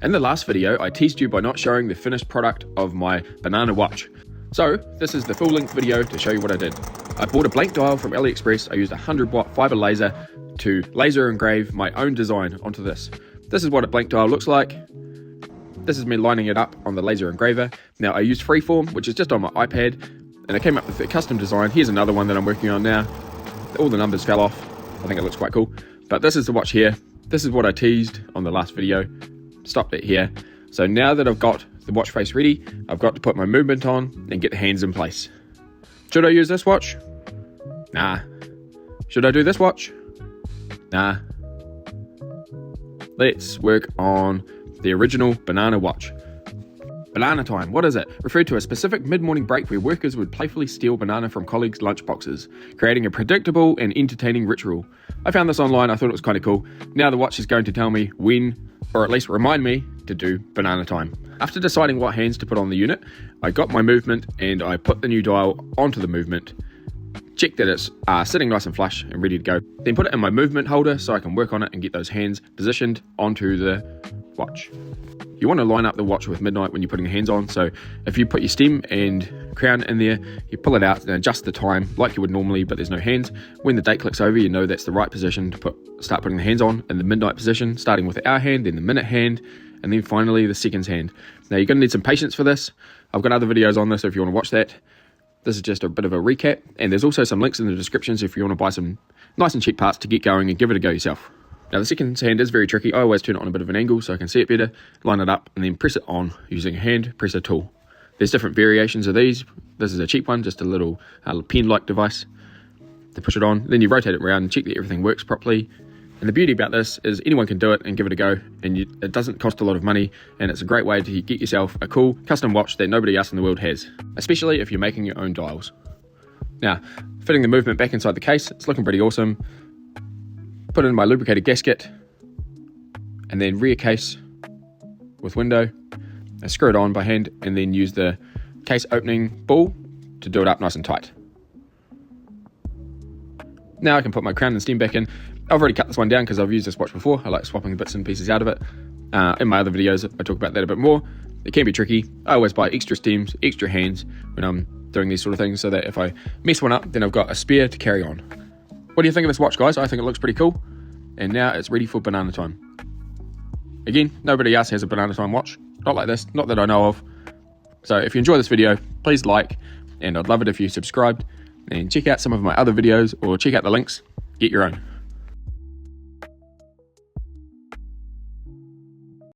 In the last video, I teased you by not showing the finished product of my banana watch. So this is the full length video to show you what I did. I bought a blank dial from AliExpress. I used a 100-watt fibre laser to laser engrave my own design onto this. This is what a blank dial looks like. This is me lining it up on the laser engraver. Now I used freeform, which is just on my iPad, and I came up with a custom design. Here's another one that I'm working on now. All the numbers fell off. I think it looks quite cool. But this is the watch here. This is what I teased on the last video. Stopped it here. So now that I've got the watch face ready, I've got to put my movement on and get the hands in place. Should I use this watch? Nah. Should I do this watch? Nah. Let's work on the original banana watch. Banana time, what is it? Referred to a specific mid-morning break where workers would playfully steal banana from colleagues' lunchboxes, creating a predictable and entertaining ritual. I found this online, I thought it was kind of cool. Now the watch is going to tell me when, or at least remind me, to do banana time. After deciding what hands to put on the unit, I got my movement and I put the new dial onto the movement. Check that it's sitting nice and flush and ready to go. Then put it in my movement holder so I can work on it and get those hands positioned onto the watch. You want to line up the watch with midnight when you're putting the hands on, so if you put your stem and crown in there, you pull it out and adjust the time like you would normally, but there's no hands. When the date clicks over, you know that's the right position to start putting the hands on, in the midnight position, starting with the hour hand, then the minute hand, and then finally the seconds hand. Now you're going to need some patience for this. I've got other videos on this if you want to watch that. This is just a bit of a recap, and there's also some links in the descriptions if you want to buy some nice and cheap parts to get going and give it a go yourself. Now the second hand is very tricky. I always turn it on a bit of an angle so I can see it better, line it up, and then press it on using a hand presser tool. There's different variations of these. This is a cheap one, just a little pen-like device to push it on. Then you rotate it around and check that everything works properly. And the beauty about this is anyone can do it and give it a go, and it doesn't cost a lot of money, and it's a great way to get yourself a cool custom watch that nobody else in the world has, especially if you're making your own dials. Now, fitting the movement back inside the case, it's looking pretty awesome. Put in my lubricated gasket, and then rear case with window, and screw it on by hand, and then use the case opening ball to do it up nice and tight. Now I can put my crown and stem back in. I've already cut this one down because I've used this watch before. I like swapping the bits and pieces out of it. In my other videos, I talk about that a bit more. It can be tricky. I always buy extra stems, extra hands when I'm doing these sort of things, so that if I mess one up, then I've got a spare to carry on. What do you think of this watch, guys? I think it looks pretty cool. And now it's ready for banana time. Again, nobody else has a banana time watch. Not like this, not that I know of. So if you enjoy this video, please like, and I'd love it if you subscribed, and check out some of my other videos, or check out the links, get your own.